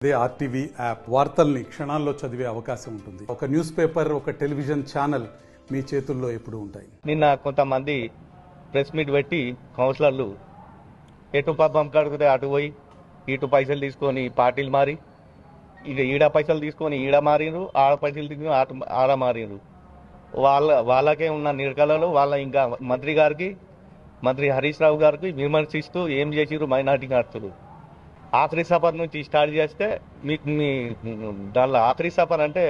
అదే RTV app వార్తల్ని క్షణాల్లో చదివే అవకాశం ఉంటుంది. ఒక న్యూస్ పేపర్, ఒక టెలివిజన్ ఛానల్ మీ చేతుల్లో ఎప్పుడూ ఉంటాయి. నిన్న కొంతమంది ప్రెస్ మీట్ పెట్టి కౌన్సిలర్లు ఎటు పబ్బం కడిగితే అటు పోయి ఇటు పైసలు తీసుకొని పార్టీలు మారి ఈడ పైసలు తీసుకొని ఈడ మారినరు, ఆడ పైసలు తీసుకొని ఆడ మారినరు. వాళ్ళకే ఉన్న నిర్కలలో ఇంకా మంత్రి హరీష్ రావు గారికి విమర్శిస్తూ ఏం చేసిరు మైనార్టీ కార్తులు. ఆఖరి సఫర్ నుంచి స్టార్ట్ చేస్తే మీకు దానిలో ఆఖరి సఫర్ అంటే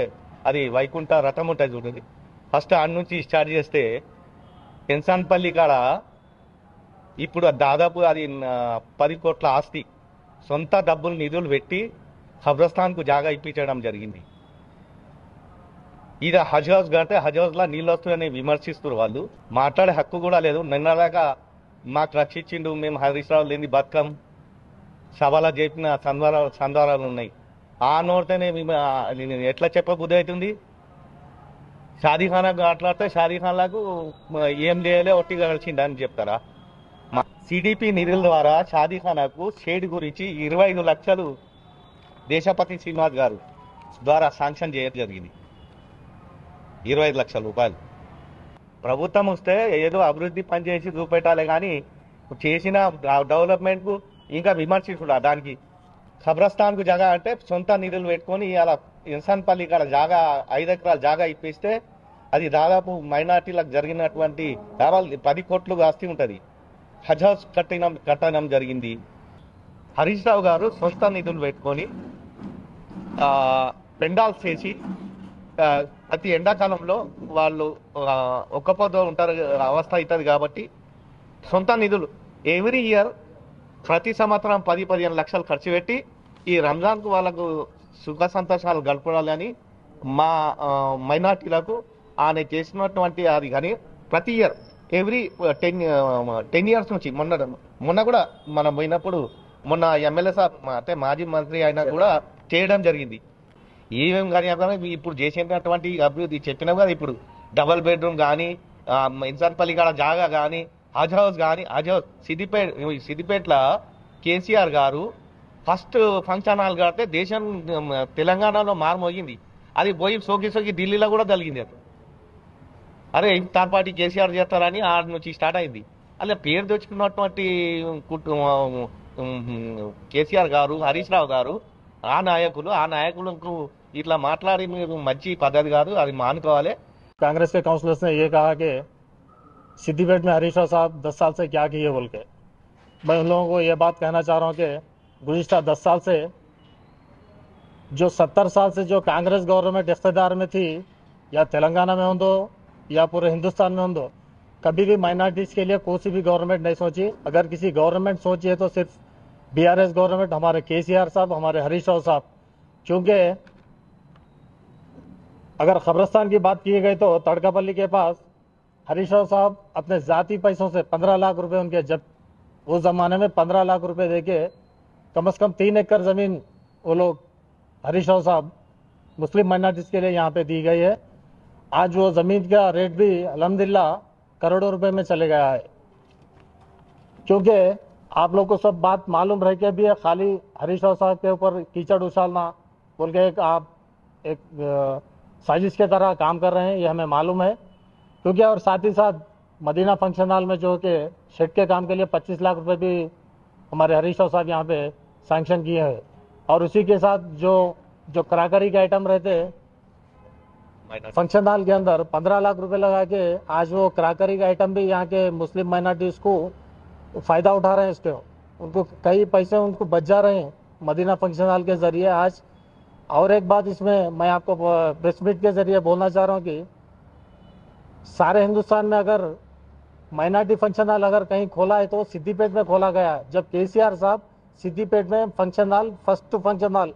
అది వైకుంఠ రథం ఉంటుంది చూడండి. ఫస్ట్ ఆడ నుంచి స్టార్ట్ చేస్తే ఎన్సాన్పల్లి కాడ ఇప్పుడు దాదాపు అది 10 కోట్ల ఆస్తి సొంత డబ్బులు నిధులు పెట్టి ఖబ్రస్థాన్కు జాగా ఇప్పించడం జరిగింది. ఇది హజ్ హౌస్ కడితే హజ్ హౌస్లో నీళ్ళు వస్తున్నాయని విమర్శిస్తున్నారు. వాళ్ళు మాట్లాడే హక్కు కూడా లేదు. నిన్నలాగా మాకు రక్షించిండు, మేము హరీష్ రావు లేని బతుకం సభలో చెప్పిన సందర్భాలు ఉన్నాయి. ఆ నోటితోనే ఎట్లా చెప్పబుద్ధి అవుతుంది. షాదీఖానాకు మాట్లాడితే షాదీఖాన్లకు ఏం చేయలే ఒట్టి కలిసిండు అని చెప్తారా? సిడిపి నిధుల ద్వారా షాదీఖానాకు షేడ్ గురించి 25 లక్షలు దేశపతి శ్రీనివాస్ గారు ద్వారా శాంక్షన్ చేయడం జరిగింది. 25 లక్షల రూపాయలు. ప్రభుత్వం వస్తే ఏదో అభివృద్ధి పనిచేసి చూపెట్టాలి కానీ చేసిన డెవలప్మెంట్కు ఇంకా విమర్శించుడా. దానికి ఖబ్రస్థాన్కు జాగా అంటే సొంత నిధులు పెట్టుకొని అలా ఇన్సాన్పల్లి కాడ జాగా 5 ఎకరాల జాగా ఇప్పిస్తే అది దాదాపు మైనార్టీలకు జరిగినటువంటి 10 కోట్లు ఆస్తి ఉంటుంది. హజ్ హౌస్ కట్టడం జరిగింది. హరీష్ రావు గారు సొంత నిధులు పెట్టుకొని పెండాల్స్ చేసి ప్రతి ఎండాకాలంలో వాళ్ళు ఒక్కపోతూ ఉంటారు, అవస్థ అవుతుంది కాబట్టి సొంత నిధులు ఎవ్రీ ఇయర్ ప్రతి సంవత్సరం 10-15 లక్షలు ఖర్చు పెట్టి ఈ రంజాన్కు వాళ్ళకు సుఖ సంతోషాలు గడపడాలని మా మైనార్టీలకు ఆయన చేసినటువంటి అది. కానీ ప్రతి ఇయర్ ఎవ్రీ 10 ఇయర్స్ నుంచి మొన్న కూడా మనం పోయినప్పుడు మొన్న ఎమ్మెల్యే సార్ అంటే మాజీ మంత్రి అయినా కూడా చేయడం జరిగింది. ఏమేమి కానీ ఇప్పుడు చేసినటువంటి అభివృద్ధి చెప్పినా కదా. ఇప్పుడు డబల్ బెడ్రూమ్ కానీ ఇన్సాన్పల్లి కాడ జాగా కానీ హజ్ హౌస్ కానీ హజ్ హౌస్ సిద్దిపేటలో కేసీఆర్ గారు ఫస్ట్ ఫంక్షన్ హాల్ కడితే దేశం తెలంగాణలో మారుమోగింది. అది పోయి సోకి ఢిల్లీలో కూడా జరిగింది. అది అరే థర్డ్ పార్టీ కేసీఆర్ చేస్తారని ఆడ నుంచి స్టార్ట్ అయింది. అలా పేరు తెచ్చుకున్నటువంటి కేసీఆర్ గారు, హరీష్ రావు గారు ఆ నాయకులకు ఇట్లా మాట్లాడి మీరు మంచి పద్ధతి కాదు, అది మానుకోవాలి. कांग्रेस के काउंसलर्स ने ये कहा कि सिद्दीपेट में हरीश राव साहब 10 साल से क्या किए बोल के। मैं उन लोगों को ये बात कहना चाह रहा हूँ कि गुज़िश्ता 10 साल से जो 70 साल से जो कांग्रेस गवर्नमेंट इख्तियार में थी, या तेलंगाना में हो दो या पूरे हिंदुस्तान में हो दो, कभी भी माइनॉरिटीज़ के लिए कोई सी भी गवर्नमेंट नहीं सोची। अगर किसी गवर्नमेंट सोची है तो सिर्फ बीआरएस गवर्नमेंट, हमारे केसीआर साहब, हमारे हरीश राव साहब। क्योंकि अगर खबरस्तान की बात की गई तो तड़कापल्ली के पास हरीश राव साहब अपने ज़ाती पैसों से 15 लाख रुपए उनके, जब उस ज़माने में 15 लाख रुपए देके कम से कम 3 एकड़ ज़मीन वो लोग हरीश राव साहब मुस्लिम माइनॉरिटीज़ के लिए यहाँ पे दी गई है। आज वो ज़मीन का रेट भी अल्हम्दुलिल्लाह करोड़ों रुपए में चले गया है। क्योंकि आप लोग को सब बात मालूम रह के भी है, खाली हरीश राव साहब के ऊपर कीचड़ उछालना बोल के एक साजिश के तरह काम कर रहे हैं, ये हमें मालूम है। क्योंकि और साथ ही साथ मदीना फंक्शन हॉल में जो कि शेड के काम के लिए 25 लाख रुपए भी हमारे हरीश राव साहब यहाँ पे सैंक्शन किए हैं। और उसी के साथ जो क्राकरी के आइटम रहते फंक्शन हॉल के अंदर 15 लाख रुपए लगा के आज वो क्राकरी का आइटम भी यहाँ के मुस्लिम माइनॉरिटीज़ को फ़ायदा उठा रहे हैं। इसके उनको कई पैसे उनको बच जा रहे हैं मदीना फंक्शन हॉल के ज़रिए आज। और एक बात इसमें मैं आपको प्रेस मीट के ज़रिए बोलना चाह रहा हूँ कि सारे हिंदुस्तान में अगर माइनॉरिटी फंक्शन हॉल अगर कहीं खोला है तो सिद्दीपेट में खोला गया है। जब केसीआर साहब सिद्दीपेट में function hall, first function hall,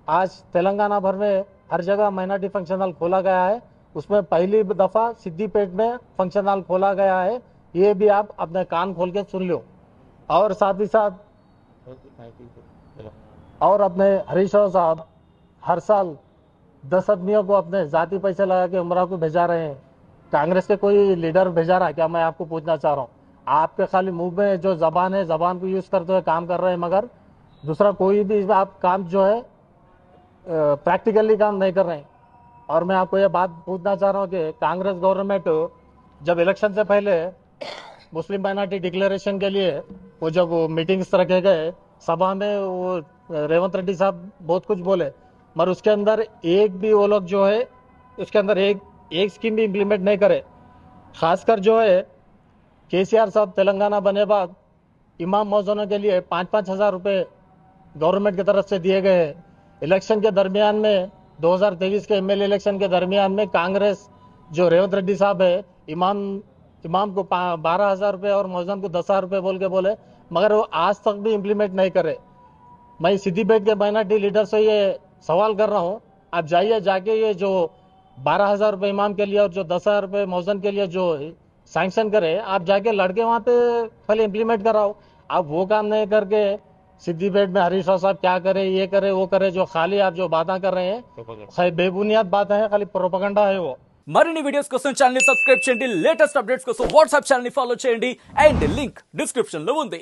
आज तेलंगाना भर में हर जगह माइनॉरिटी फंक्शन हॉल खोला गया है, उसमें पहली दफ़ा सिद्दीपेट में फंक्शन हॉल खोला गया है। ये भी आप अपने कान खोल के सुन लो। और साथ ही साथ और अपने हरीश राव साहब हर साल 10 आदमियों को अपने ज़ाती पैसे लगा के उम्रा को भेजा रहे हैं। कांग्रेस के कोई लीडर भेजा रहा है क्या? मैं आपको पूछना चाह रहा हूँ। आपके खाली मुंह में जो ज़बान है, ज़बान को यूज़ करते हुए काम कर रहे हैं, मगर दूसरा कोई भी आप काम जो है प्रैक्टिकली काम नहीं कर रहे हैं। और मैं आपको ये बात पूछना चाह रहा हूँ कि कांग्रेस गवर्नमेंट जब इलेक्शन से पहले मुस्लिम माइनॉरिटी डिक्लेरेशन के लिए वो जब वो मीटिंग्स रखे गए सभा में, वो रेवंत रेड्डी साहब बहुत कुछ बोले, मगर उसके अंदर एक भी वो लोग जो है उसके अंदर एक स्कीम भी इम्प्लीमेंट नहीं करे। खासकर जो है केसीआर साहब तेलंगाना बने बाद इमाम मौजूनों के लिए 5-5 हज़ार रुपये गवर्नमेंट की तरफ से दिए गए हैं। इलेक्शन के दरमियान में 2023 के एमएलए इलेक्शन के दरमियान में कांग्रेस जो रेवंत रेड्डी साहब है इमाम को 12,000 रुपये और मौजून को 10,000 रुपये बोल के बोले, मगर वो आज तक भी इम्प्लीमेंट नहीं करे। मैं सिद्दीपेट के माइनॉरिटी लीडर से ये सवाल कर रहा हूँ, आप जाइए जाके ये जो 12,000 रुपये इमाम के लिए और जो 10,000 रुपये मौजून के लिए जो सैंक्शन करे, आप जाके लड़के वहाँ पे पहले इम्प्लीमेंट कराओ। आप वो काम नहीं करके सिद्दीपेट में हरीश राव साहब क्या करे, ये करे, वो करे, जो खाली आप जो बातें कर रहे हैं बेबुनियाद बातें हैं, खाली प्रोपगंडा है वो। మరిన్ని వీడియోస్ కోసం ఛానల్ ని సబ్స్క్రైబ్ చేయండి, లేటెస్ట్ అప్డేట్స్ కోసం వాట్సాప్ ఛానల్ ని ఫాలో చేయండి అండ్ లింక్ డిస్క్రిప్షన్ లో ఉంది.